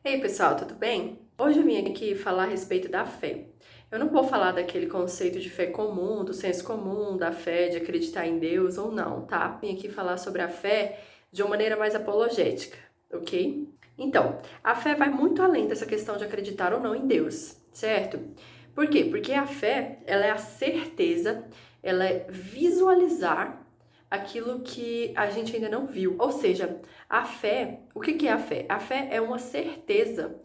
Ei, pessoal, tudo bem? Hoje eu vim aqui falar a respeito da fé. Eu não vou falar daquele conceito de fé comum, do senso comum, da fé de acreditar em Deus ou não, tá? Vim aqui falar sobre a fé de uma maneira mais apologética, ok? Então, a fé vai muito além dessa questão de acreditar ou não em Deus, certo? Por quê? Porque a fé, ela é a certeza, ela é visualizar aquilo que a gente ainda não viu. Ou seja, a fé, o que é a fé? A fé é uma certeza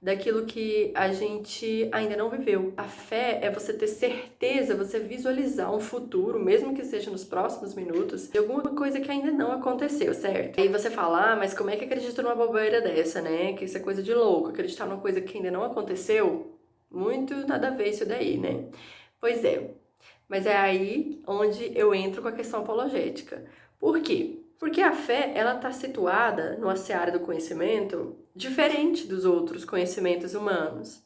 daquilo que a gente ainda não viveu. A fé é você ter certeza, você visualizar um futuro, mesmo que seja nos próximos minutos, de alguma coisa que ainda não aconteceu, certo? Aí você fala, mas como é que acredita numa bobeira dessa, né? Que isso é coisa de louco, acreditar numa coisa que ainda não aconteceu? Muito nada a ver isso daí, né? Pois é, mas é aí onde eu entro com a questão apologética. Por quê? Porque a fé, ela está situada numa seara do conhecimento diferente dos outros conhecimentos humanos.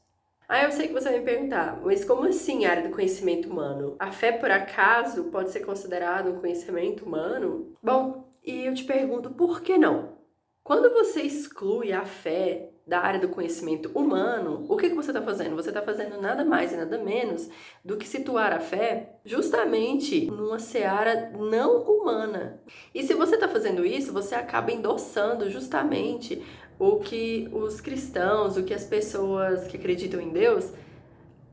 Aí eu sei que você vai me perguntar, mas como assim área do conhecimento humano? A fé, por acaso, pode ser considerada um conhecimento humano? Bom, e eu te pergunto, por que não? Quando você exclui a fé da área do conhecimento humano, o que você está fazendo? Você está fazendo nada mais e nada menos do que situar a fé justamente numa seara não humana. E se você está fazendo isso, você acaba endossando justamente o que os cristãos, o que as pessoas que acreditam em Deus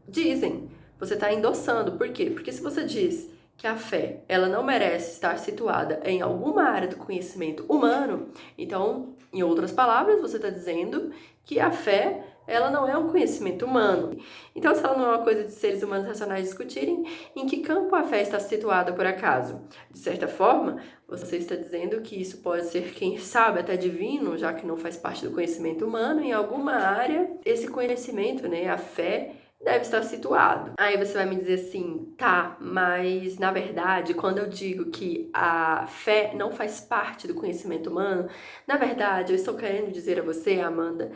dizem. Você está endossando. Por quê? Porque se você diz que a fé, ela não merece estar situada em alguma área do conhecimento humano, então, em outras palavras, você está dizendo que a fé, ela não é um conhecimento humano. Então, se ela não é uma coisa de seres humanos racionais discutirem, em que campo a fé está situada por acaso? De certa forma, você está dizendo que isso pode ser, quem sabe, até divino, já que não faz parte do conhecimento humano, em alguma área, esse conhecimento, né, a fé, deve estar situado. Aí você vai me dizer assim, tá, mas na verdade, quando eu digo que a fé não faz parte do conhecimento humano, na verdade, eu estou querendo dizer a você, Amanda,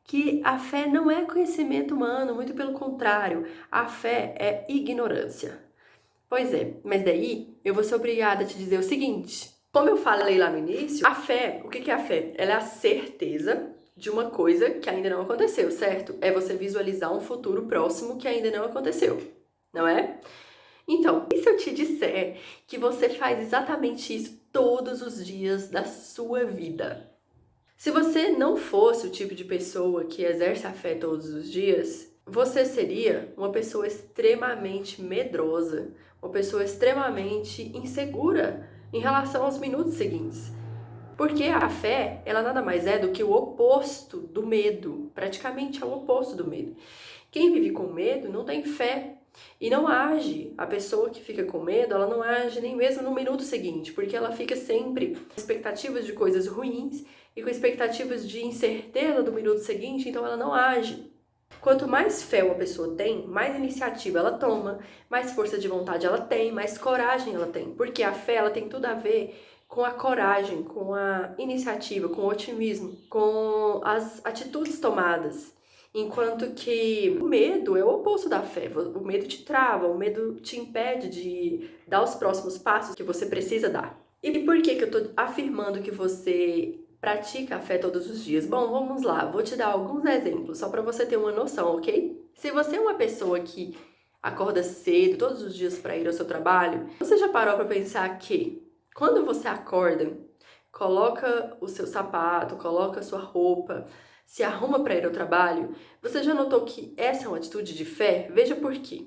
que a fé não é conhecimento humano, muito pelo contrário, a fé é ignorância. Pois é, mas daí eu vou ser obrigada a te dizer o seguinte, como eu falei lá no início, a fé, o que é a fé? Ela é a certeza de uma coisa que ainda não aconteceu, certo? É você visualizar um futuro próximo que ainda não aconteceu, não é? Então, e se eu te disser que você faz exatamente isso todos os dias da sua vida? Se você não fosse o tipo de pessoa que exerce a fé todos os dias, você seria uma pessoa extremamente medrosa, uma pessoa extremamente insegura em relação aos minutos seguintes. Porque a fé, ela nada mais é do que o oposto do medo, praticamente é o oposto do medo. Quem vive com medo não tem fé e não age. A pessoa que fica com medo, ela não age nem mesmo no minuto seguinte, porque ela fica sempre com expectativas de coisas ruins e com expectativas de incerteza do minuto seguinte, então ela não age. Quanto mais fé uma pessoa tem, mais iniciativa ela toma, mais força de vontade ela tem, mais coragem ela tem, porque a fé ela tem tudo a ver com a coragem, com a iniciativa, com o otimismo, com as atitudes tomadas. Enquanto que o medo é o oposto da fé. O medo te trava, o medo te impede de dar os próximos passos que você precisa dar. E por que eu tô afirmando que você pratica a fé todos os dias? Bom, vamos lá, vou te dar alguns exemplos, só para você ter uma noção, ok? Se você é uma pessoa que acorda cedo todos os dias para ir ao seu trabalho, você já parou para pensar que quando você acorda, coloca o seu sapato, coloca a sua roupa, se arruma para ir ao trabalho, você já notou que essa é uma atitude de fé? Veja por quê.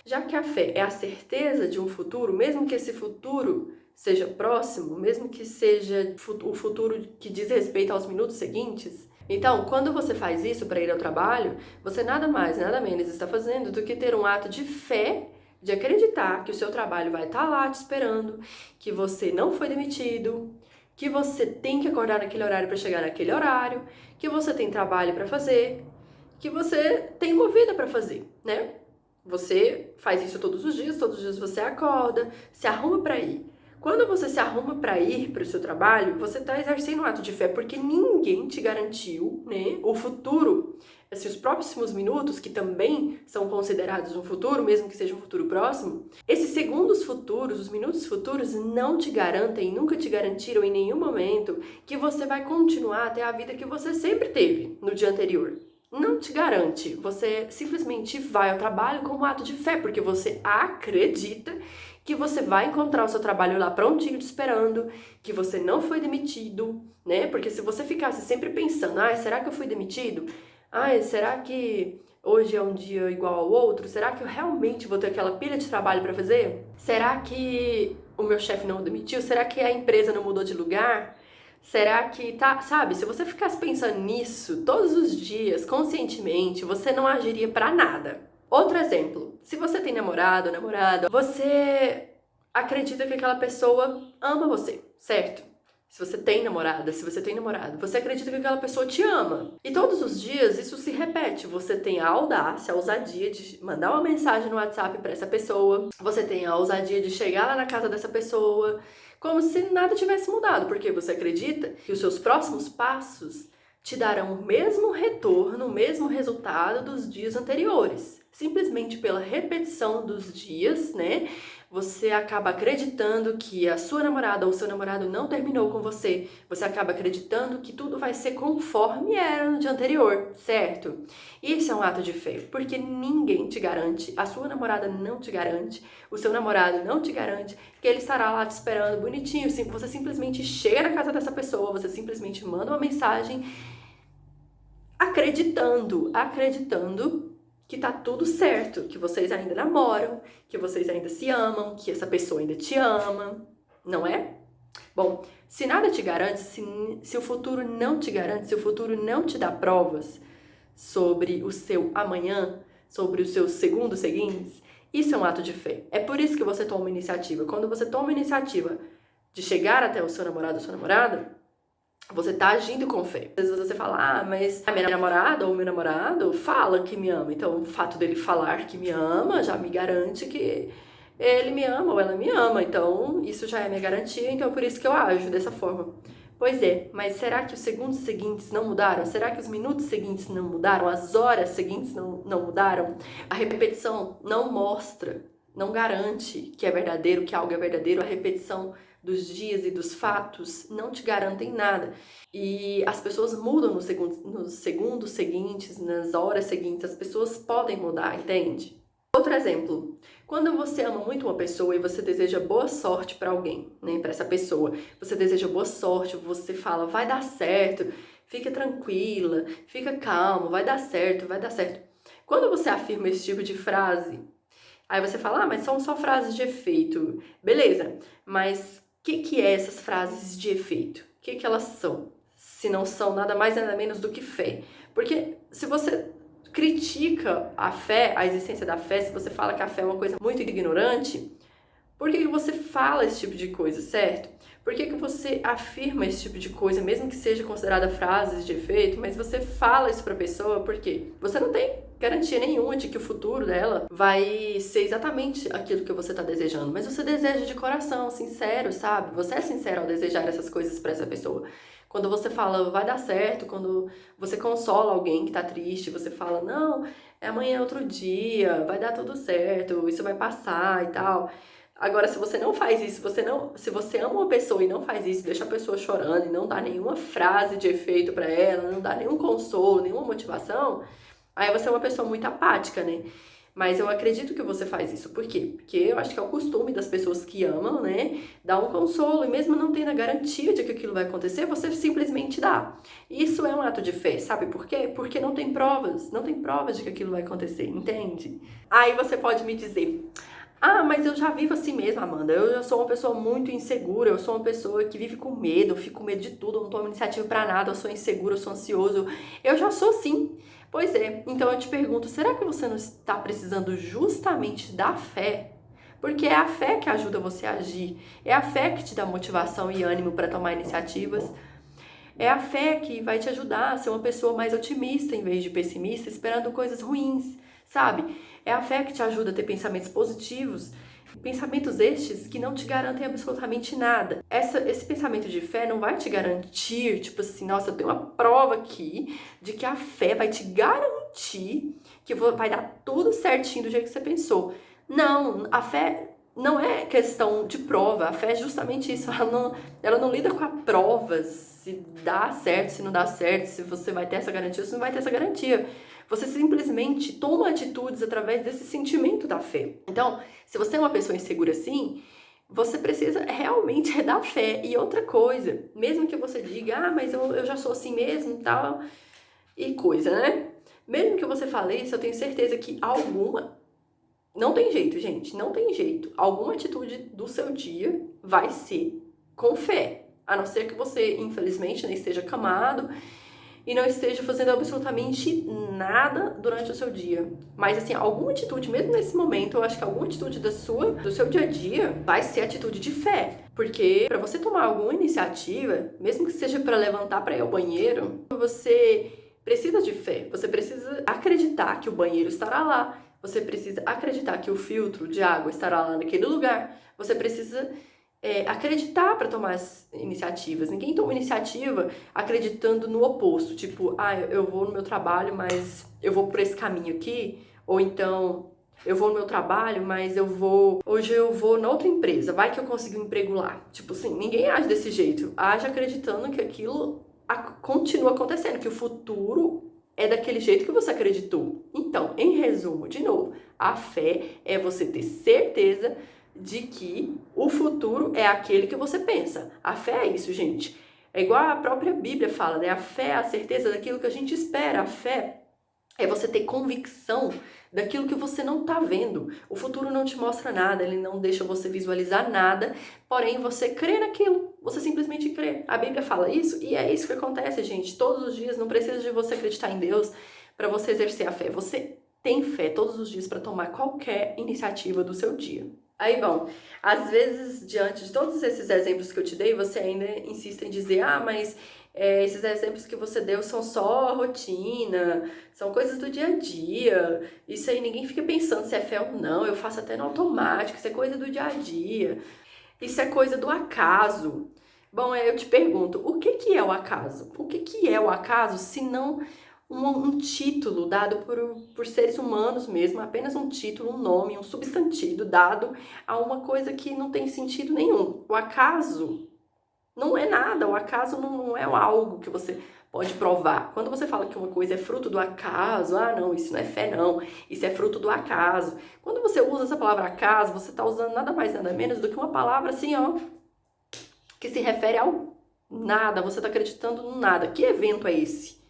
Já que a fé é a certeza de um futuro, mesmo que esse futuro seja próximo, mesmo que seja o futuro que diz respeito aos minutos seguintes, então, quando você faz isso para ir ao trabalho, você nada mais, nada menos está fazendo do que ter um ato de fé, de acreditar que o seu trabalho vai estar lá te esperando, que você não foi demitido, que você tem que acordar naquele horário para chegar naquele horário, que você tem trabalho para fazer, que você tem uma vida para fazer, né? Você faz isso todos os dias você acorda, se arruma para ir. Quando você se arruma para ir para o seu trabalho, você está exercendo um ato de fé, porque ninguém te garantiu, né, o futuro. Assim, os próximos minutos, que também são considerados um futuro, mesmo que seja um futuro próximo, esses segundos futuros, os minutos futuros, não te garantem, nunca te garantiram em nenhum momento que você vai continuar a ter a vida que você sempre teve no dia anterior. Não te garante. Você simplesmente vai ao trabalho como ato de fé, porque você acredita que você vai encontrar o seu trabalho lá prontinho te esperando, que você não foi demitido, né? Porque se você ficasse sempre pensando, será que eu fui demitido? Será que hoje é um dia igual ao outro? Será que eu realmente vou ter aquela pilha de trabalho para fazer? Será que o meu chefe não demitiu? Será que a empresa não mudou de lugar? Será que sabe, se você ficasse pensando nisso todos os dias, conscientemente, você não agiria pra nada. Outro exemplo, se você tem namorado ou namorada, você acredita que aquela pessoa ama você, certo? Se você tem namorada, se você tem namorado, você acredita que aquela pessoa te ama. E todos os dias isso se repete. Você tem a audácia, a ousadia de mandar uma mensagem no WhatsApp pra essa pessoa. Você tem a ousadia de chegar lá na casa dessa pessoa, como se nada tivesse mudado, porque você acredita que os seus próximos passos te darão o mesmo retorno, o mesmo resultado dos dias anteriores. Simplesmente pela repetição dos dias, né? Você acaba acreditando que a sua namorada ou seu namorado não terminou com você. Você acaba acreditando que tudo vai ser conforme era no dia anterior, certo? Isso é um ato de fé, porque ninguém te garante, a sua namorada não te garante, o seu namorado não te garante que ele estará lá te esperando bonitinho. Você simplesmente chega na casa dessa pessoa, você simplesmente manda uma mensagem acreditando que tá tudo certo, que vocês ainda namoram, que vocês ainda se amam, que essa pessoa ainda te ama, não é? Bom, se nada te garante, se o futuro não te garante, se o futuro não te dá provas sobre o seu amanhã, sobre os seus segundos seguintes, isso é um ato de fé. É por isso que você toma uma iniciativa. Quando você toma uma iniciativa de chegar até o seu namorado ou sua namorada, você tá agindo com fé. Às vezes você fala, mas a minha namorada ou meu namorado fala que me ama. Então, o fato dele falar que me ama já me garante que ele me ama ou ela me ama. Então, isso já é minha garantia. Então, é por isso que eu ajo dessa forma. Pois é, mas será que os segundos seguintes não mudaram? Será que os minutos seguintes não mudaram? As horas seguintes não mudaram? A repetição não mostra, não garante que é verdadeiro, que algo é verdadeiro. A repetição dos dias e dos fatos não te garantem nada. E as pessoas mudam nos segundos seguintes, nas horas seguintes, as pessoas podem mudar, entende? Outro exemplo, quando você ama muito uma pessoa e você deseja boa sorte para alguém, né, para essa pessoa, você deseja boa sorte, você fala, vai dar certo, fica tranquila, fica calma, vai dar certo, vai dar certo. Quando você afirma esse tipo de frase, aí você fala, mas são só frases de efeito. Beleza, mas o que é essas frases de efeito? O que elas são? Se não são nada mais nada menos do que fé. Porque se você critica a fé, a existência da fé, se você fala que a fé é uma coisa muito ignorante, por que você fala esse tipo de coisa, certo? Por que você afirma esse tipo de coisa, mesmo que seja considerada frases de efeito, mas você fala isso pra pessoa, por quê? Você não tem garantia nenhuma de que o futuro dela vai ser exatamente aquilo que você tá desejando, mas você deseja de coração, sincero, sabe? Você é sincero ao desejar essas coisas pra essa pessoa. Quando você fala, vai dar certo, quando você consola alguém que tá triste, você fala, não, amanhã é outro dia, vai dar tudo certo, isso vai passar e tal. Agora, se você não faz isso, se você ama uma pessoa e não faz isso, deixa a pessoa chorando e não dá nenhuma frase de efeito pra ela, não dá nenhum consolo, nenhuma motivação, aí você é uma pessoa muito apática, né? Mas eu acredito que você faz isso. Por quê? Porque eu acho que é o costume das pessoas que amam, né? Dar um consolo e mesmo não tendo a garantia de que aquilo vai acontecer, você simplesmente dá. Isso é um ato de fé, sabe por quê? Porque não tem provas de que aquilo vai acontecer, entende? Aí você pode me dizer, mas eu já vivo assim mesmo, Amanda. Eu já sou uma pessoa muito insegura, eu sou uma pessoa que vive com medo, eu fico com medo de tudo, eu não tomo iniciativa pra nada, eu sou insegura, eu sou ansioso. Eu já sou sim. Pois é, então eu te pergunto, será que você não está precisando justamente da fé? Porque é a fé que ajuda você a agir, é a fé que te dá motivação e ânimo para tomar iniciativas, é a fé que vai te ajudar a ser uma pessoa mais otimista em vez de pessimista, esperando coisas ruins, sabe? É a fé que te ajuda a ter pensamentos positivos Pensamentos estes que não te garantem absolutamente nada. Esse pensamento de fé não vai te garantir, tipo assim, nossa, eu tenho uma prova aqui de que a fé vai te garantir que vai dar tudo certinho do jeito que você pensou. Não, a fé não é questão de prova, a fé é justamente isso, ela não lida com a prova, se dá certo, se não dá certo, se você vai ter essa garantia ou se não vai ter essa garantia. Você simplesmente toma atitudes através desse sentimento da fé. Então, se você é uma pessoa insegura assim, você precisa realmente dar fé. E outra coisa, mesmo que você diga, mas eu já sou assim mesmo e tal, e coisa, né? Mesmo que você fale isso, eu tenho certeza que não tem jeito, gente, não tem jeito. Alguma atitude do seu dia vai ser com fé. A não ser que você, infelizmente, não esteja camado e não esteja fazendo absolutamente nada durante o seu dia. Mas, assim, alguma atitude, mesmo nesse momento, eu acho que alguma atitude do seu dia a dia vai ser atitude de fé. Porque para você tomar alguma iniciativa, mesmo que seja para levantar para ir ao banheiro, você precisa de fé. Você precisa acreditar que o banheiro estará lá. Você precisa acreditar que o filtro de água estará lá naquele lugar. Você precisa acreditar para tomar as iniciativas. Ninguém toma iniciativa acreditando no oposto. Tipo, eu vou no meu trabalho, mas eu vou por esse caminho aqui. Ou então, eu vou no meu trabalho, mas hoje eu vou na outra empresa. Vai que eu consigo um emprego lá. Tipo assim, ninguém age desse jeito. Age acreditando que aquilo continua acontecendo, que o futuro é daquele jeito que você acreditou. Então, em resumo, de novo, a fé é você ter certeza de que o futuro é aquele que você pensa. A fé é isso, gente. É igual a própria Bíblia fala, né? A fé é a certeza daquilo que a gente espera. A fé é você ter convicção daquilo que você não tá vendo. O futuro não te mostra nada, ele não deixa você visualizar nada, porém você crê naquilo, você simplesmente crê. A Bíblia fala isso e é isso que acontece, gente. Todos os dias, não precisa de você acreditar em Deus para você exercer a fé. Você tem fé todos os dias para tomar qualquer iniciativa do seu dia. Aí, bom, às vezes, diante de todos esses exemplos que eu te dei, você ainda insiste em dizer, mas esses exemplos que você deu são só rotina, são coisas do dia a dia, isso aí ninguém fica pensando se é fé ou não, eu faço até no automático, isso é coisa do dia a dia, isso é coisa do acaso. Bom, eu te pergunto, o que é o acaso? O que é o acaso se não um título dado por seres humanos mesmo, apenas um título, um nome, um substantivo dado a uma coisa que não tem sentido nenhum. O acaso não é nada, o acaso não é algo que você pode provar. Quando você fala que uma coisa é fruto do acaso, não, isso não é fé não, isso é fruto do acaso. Quando você usa essa palavra acaso, você está usando nada mais, nada menos do que uma palavra assim, que se refere ao nada, você está acreditando no nada. Que evento é esse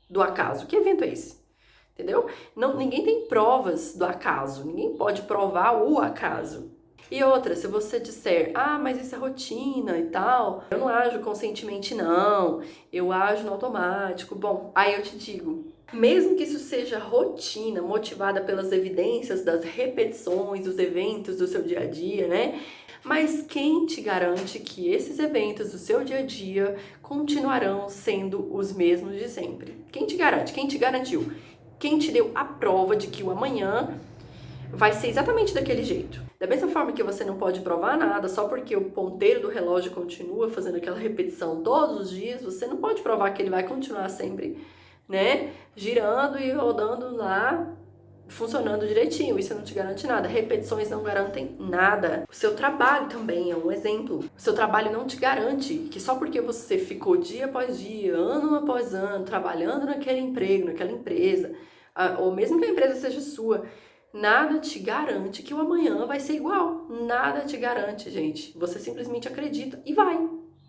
do acaso? Que evento é esse? Entendeu? Ninguém tem provas do acaso, ninguém pode provar o acaso. E outra, se você disser, mas isso é rotina e tal, eu não ajo conscientemente não, eu ajo no automático. Bom, aí eu te digo, mesmo que isso seja rotina, motivada pelas evidências das repetições dos eventos do seu dia a dia, né? Mas quem te garante que esses eventos do seu dia a dia continuarão sendo os mesmos de sempre? Quem te garante? Quem te garantiu? Quem te deu a prova de que o amanhã vai ser exatamente daquele jeito? Da mesma forma que você não pode provar nada só porque o ponteiro do relógio continua fazendo aquela repetição todos os dias, você não pode provar que ele vai continuar sempre, né, girando e rodando lá, funcionando direitinho. Isso não te garante nada. Repetições não garantem nada. O seu trabalho também é um exemplo. O seu trabalho não te garante que só porque você ficou dia após dia, ano após ano, trabalhando naquele emprego, naquela empresa, ou mesmo que a empresa seja sua, nada te garante que o amanhã vai ser igual. Nada te garante, gente. Você simplesmente acredita e vai.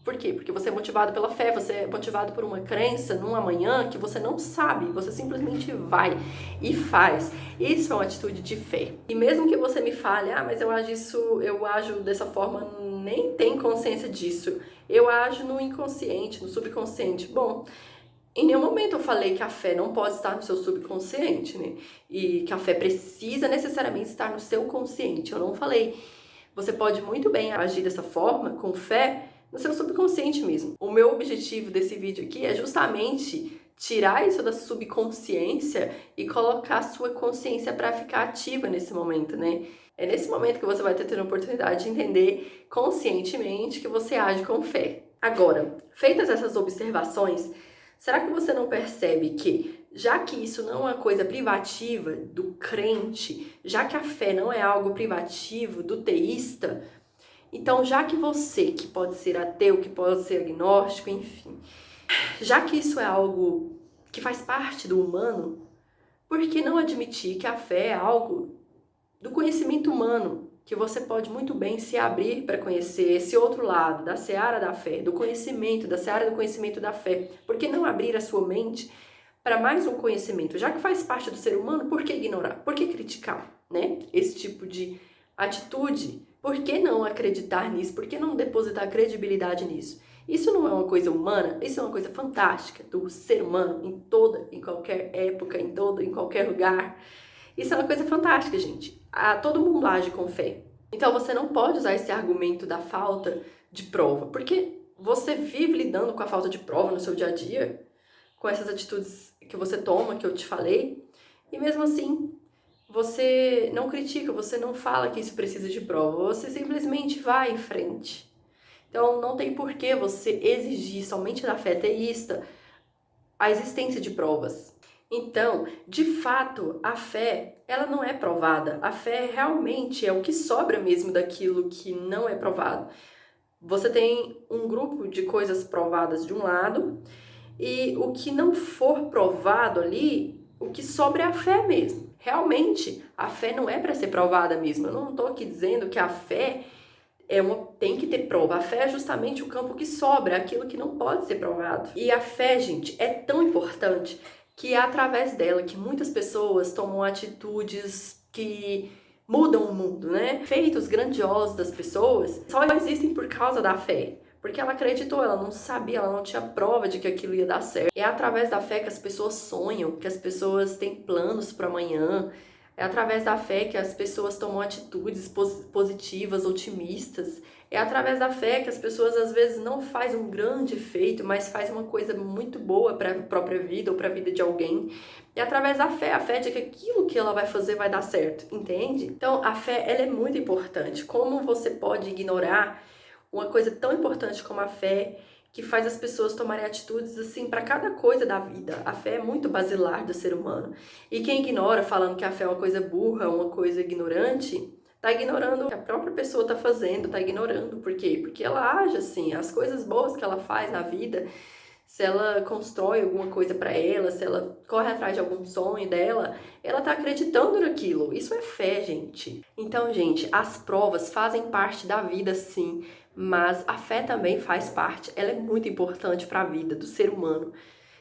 Por quê? Porque você é motivado pela fé, você é motivado por uma crença num amanhã que você não sabe, você simplesmente vai e faz. Isso é uma atitude de fé. E mesmo que você me fale, mas eu ajo dessa forma, nem tem consciência disso. Eu ajo no inconsciente, no subconsciente. Bom, em nenhum momento eu falei que a fé não pode estar no seu subconsciente, né? E que a fé precisa necessariamente estar no seu consciente. Eu não falei. Você pode muito bem agir dessa forma, com fé, no seu subconsciente mesmo. O meu objetivo desse vídeo aqui é justamente tirar isso da subconsciência e colocar a sua consciência para ficar ativa nesse momento, né? É nesse momento que você vai ter tendo a oportunidade de entender conscientemente que você age com fé. Agora, feitas essas observações, será que você não percebe que, já que isso não é uma coisa privativa do crente, já que a fé não é algo privativo do teísta, então já que você, que pode ser ateu, que pode ser agnóstico, enfim, já que isso é algo que faz parte do humano, por que não admitir que a fé é algo do conhecimento humano, que você pode muito bem se abrir para conhecer esse outro lado, da seara da fé, do conhecimento, da seara do conhecimento da fé? Por que não abrir a sua mente para mais um conhecimento? Já que faz parte do ser humano, por que ignorar? Por que criticar, né? Esse tipo de atitude. Por que não acreditar nisso? Por que não depositar credibilidade nisso? Isso não é uma coisa humana, isso é uma coisa fantástica do ser humano em qualquer época, em qualquer lugar. Isso é uma coisa fantástica, gente. Todo mundo age com fé. Então você não pode usar esse argumento da falta de prova, porque você vive lidando com a falta de prova no seu dia a dia, com essas atitudes que você toma, que eu te falei, e mesmo assim você não critica, você não fala que isso precisa de prova, você simplesmente vai em frente. Então não tem por que você exigir somente da fé teísta a existência de provas. Então, de fato, a fé, ela não é provada. A fé realmente é o que sobra mesmo daquilo que não é provado. Você tem um grupo de coisas provadas de um lado e o que não for provado ali, o que sobra é a fé mesmo. Realmente, a fé não é para ser provada mesmo. Eu não estou aqui dizendo que a fé tem que ter prova. A fé é justamente o campo que sobra, aquilo que não pode ser provado. E a fé, gente, é tão importante que é através dela que muitas pessoas tomam atitudes que mudam o mundo, né? Feitos grandiosos das pessoas só existem por causa da fé. Porque ela acreditou, ela não sabia, ela não tinha prova de que aquilo ia dar certo. É através da fé que as pessoas sonham, que as pessoas têm planos para amanhã. É através da fé que as pessoas tomam atitudes positivas, otimistas. É através da fé que as pessoas às vezes não fazem um grande feito, mas fazem uma coisa muito boa para a própria vida ou para a vida de alguém. É através da fé, a fé de que aquilo que ela vai fazer vai dar certo, entende? Então a fé, ela é muito importante. Como você pode ignorar uma coisa tão importante como a fé, que faz as pessoas tomarem atitudes assim para cada coisa da vida? A fé é muito basilar do ser humano. E quem ignora, falando que a fé é uma coisa burra, uma coisa ignorante, tá ignorando o que a própria pessoa tá fazendo, tá ignorando. Por quê? Porque ela age assim, as coisas boas que ela faz na vida, se ela constrói alguma coisa para ela, se ela corre atrás de algum sonho dela, ela tá acreditando naquilo. Isso é fé, gente. Então, gente, as provas fazem parte da vida, sim, mas a fé também faz parte. Ela é muito importante para a vida do ser humano.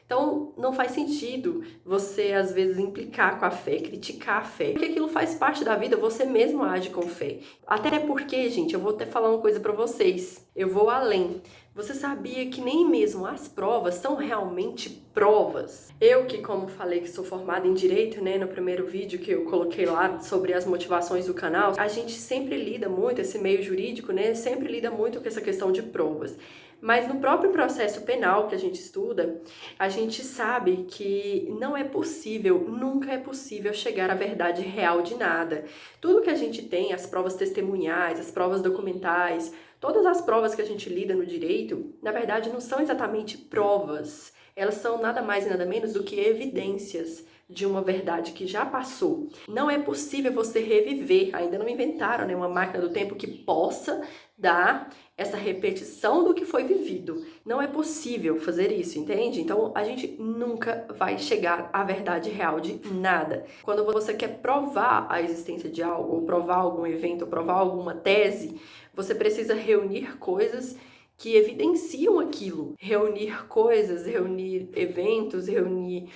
Então, não faz sentido você, às vezes, implicar com a fé, criticar a fé, porque aquilo faz parte da vida, você mesmo age com fé. Até porque, gente, eu vou até falar uma coisa pra vocês, eu vou além. Você sabia que nem mesmo as provas são realmente provas? Eu que, como falei que sou formada em Direito, né, no primeiro vídeo que eu coloquei lá sobre as motivações do canal, a gente sempre lida muito, esse meio jurídico, né, sempre lida muito com essa questão de provas. Mas no próprio processo penal que a gente estuda, a gente sabe que não é possível, nunca é possível chegar à verdade real de nada. Tudo que a gente tem, as provas testemunhais, as provas documentais, todas as provas que a gente lida no direito, na verdade não são exatamente provas. Elas são nada mais e nada menos do que evidências de uma verdade que já passou. Não é possível você reviver, ainda não inventaram, né, uma máquina do tempo que possa dar essa repetição do que foi vivido. Não é possível fazer isso, entende? Então a gente nunca vai chegar à verdade real de nada. Quando você quer provar a existência de algo, ou provar algum evento, ou provar alguma tese, você precisa reunir coisas que evidenciam aquilo. Reunir coisas, reunir eventos, reunir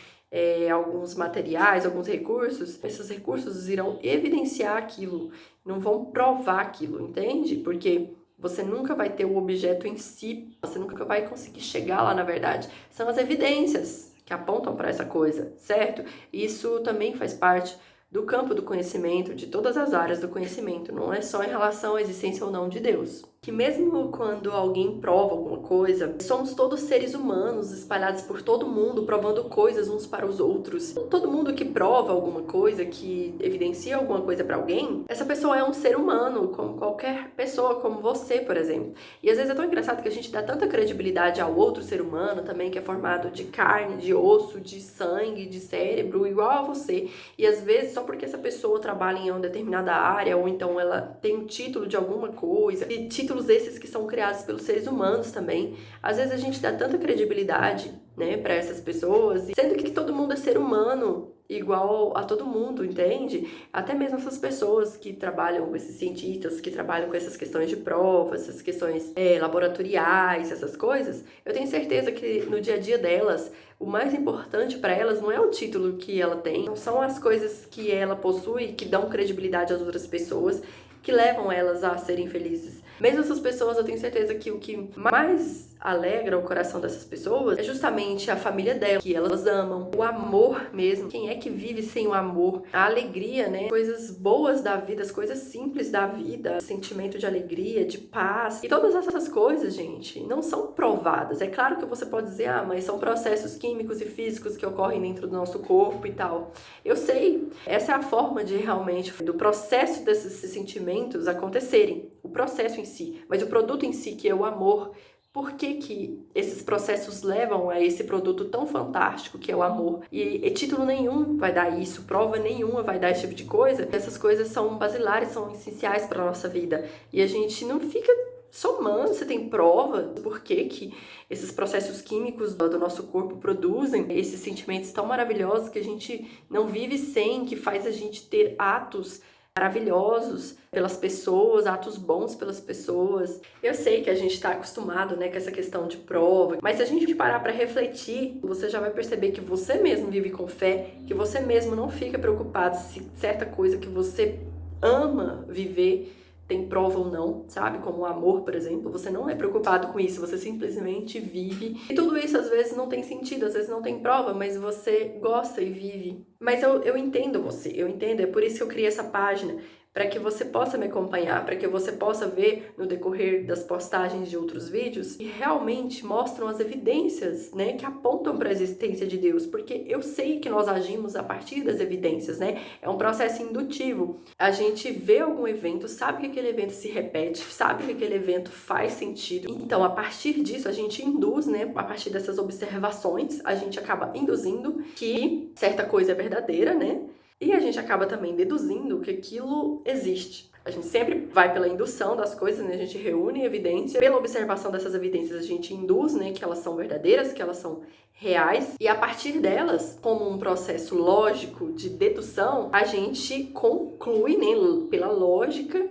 alguns materiais, alguns recursos. Esses recursos irão evidenciar aquilo, não vão provar aquilo, entende? Porque você nunca vai ter o objeto em si, você nunca vai conseguir chegar lá na verdade. São as evidências que apontam para essa coisa, certo? Isso também faz parte do campo do conhecimento, de todas as áreas do conhecimento, não é só em relação à existência ou não de Deus. que mesmo quando alguém prova alguma coisa, somos todos seres humanos espalhados por todo mundo, provando coisas uns para os outros. Todo mundo que prova alguma coisa, que evidencia alguma coisa para alguém, essa pessoa é um ser humano, como qualquer pessoa, como você, por exemplo. E às vezes é tão engraçado que a gente dá tanta credibilidade ao outro ser humano também, que é formado de carne, de osso, de sangue, de cérebro, igual a você. E às vezes, só porque essa pessoa trabalha em uma determinada área, ou então ela tem um título de alguma coisa, e títulos esses que são criados pelos seres humanos também, às vezes a gente dá tanta credibilidade, né, para essas pessoas, sendo que todo mundo é ser humano, igual a todo mundo, entende? Até mesmo essas pessoas que trabalham com esses cientistas, que trabalham com essas questões de provas, essas questões laboratoriais, essas coisas, eu tenho certeza que no dia a dia delas, o mais importante para elas não é o título que ela tem, não são as coisas que ela possui que dão credibilidade às outras pessoas, que levam elas a serem felizes. Mesmo essas pessoas, eu tenho certeza que o que mais alegra o coração dessas pessoas é justamente a família delas, que elas amam, o amor mesmo. Quem é que vive sem o amor? A alegria, né? Coisas boas da vida, as coisas simples da vida, sentimento de alegria, de paz. E todas essas coisas, gente, não são provadas. É claro que você pode dizer, mas são processos químicos e físicos que ocorrem dentro do nosso corpo e tal. Eu sei, essa é a forma de realmente, do processo desses sentimentos acontecerem. O processo em si, mas o produto em si, que é o amor. Por que esses processos levam a esse produto tão fantástico que é o amor? E título nenhum vai dar isso, prova nenhuma vai dar esse tipo de coisa. Essas coisas são basilares, são essenciais para a nossa vida. E a gente não fica somando, você tem prova do porquê que esses processos químicos do nosso corpo produzem esses sentimentos tão maravilhosos que a gente não vive sem, que faz a gente ter atos maravilhosos pelas pessoas, atos bons pelas pessoas. Eu sei que a gente está acostumado, né, com essa questão de prova, mas se a gente parar para refletir, você já vai perceber que você mesmo vive com fé, que você mesmo não fica preocupado se certa coisa que você ama viver tem prova ou não, sabe? Como o amor, por exemplo, você não é preocupado com isso, você simplesmente vive. E tudo isso às vezes não tem sentido, às vezes não tem prova, mas você gosta e vive. Mas eu entendo você, eu entendo, é por isso que eu criei essa página, para que você possa me acompanhar, para que você possa ver no decorrer das postagens de outros vídeos que realmente mostram as evidências, né, que apontam para a existência de Deus, porque eu sei que nós agimos a partir das evidências, né? É um processo indutivo. A gente vê algum evento, sabe que aquele evento se repete, sabe que aquele evento faz sentido. Então, a partir disso, a gente induz, né, a partir dessas observações, a gente acaba induzindo que certa coisa é verdadeira, né? E a gente acaba também deduzindo que aquilo existe. A gente sempre vai pela indução das coisas, né? A gente reúne evidência. Pela observação dessas evidências, a gente induz, né, que elas são verdadeiras, que elas são reais. E a partir delas, como um processo lógico de dedução, a gente conclui, né, pela lógica,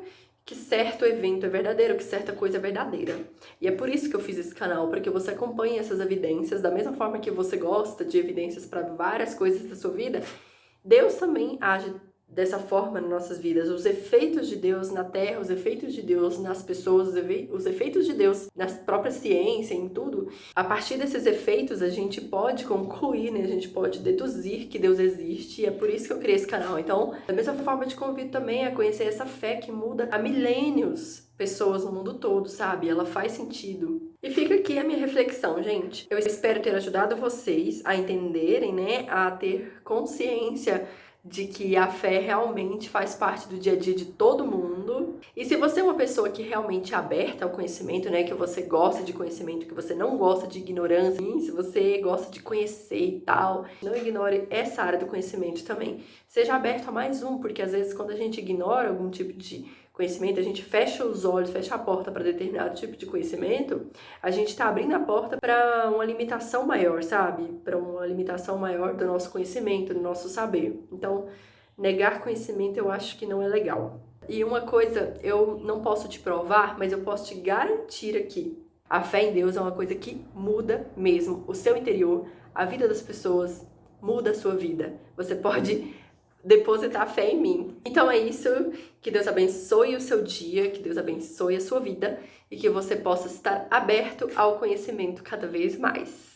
que certo evento é verdadeiro, que certa coisa é verdadeira. E é por isso que eu fiz esse canal, para que você acompanhe essas evidências, da mesma forma que você gosta de evidências para várias coisas da sua vida. Deus também age dessa forma nas nossas vidas. Os efeitos de Deus na terra, os efeitos de Deus nas pessoas, os efeitos de Deus na própria ciência, em tudo. A partir desses efeitos, a gente pode concluir, né? A gente pode deduzir que Deus existe, e é por isso que eu criei esse canal. Então, da mesma forma, eu te convido também a conhecer essa fé que muda há milênios pessoas no mundo todo, sabe? Ela faz sentido. E fica aqui a minha reflexão, gente. Eu espero ter ajudado vocês a entenderem, né? A ter consciência de que a fé realmente faz parte do dia a dia de todo mundo. E se você é uma pessoa que realmente é aberta ao conhecimento, né, que você gosta de conhecimento, que você não gosta de ignorância, se você gosta de conhecer e tal, não ignore essa área do conhecimento também. Seja aberto a mais um, porque às vezes quando a gente ignora algum tipo de conhecimento, a gente fecha os olhos, fecha a porta para determinado tipo de conhecimento, a gente está abrindo a porta para uma limitação maior, sabe? Para uma limitação maior do nosso conhecimento, do nosso saber. Então, negar conhecimento eu acho que não é legal. E uma coisa, eu não posso te provar, mas eu posso te garantir aqui, a fé em Deus é uma coisa que muda mesmo o seu interior, a vida das pessoas, muda a sua vida. Você pode depositar fé em mim. Então é isso, que Deus abençoe o seu dia, que Deus abençoe a sua vida e que você possa estar aberto ao conhecimento cada vez mais.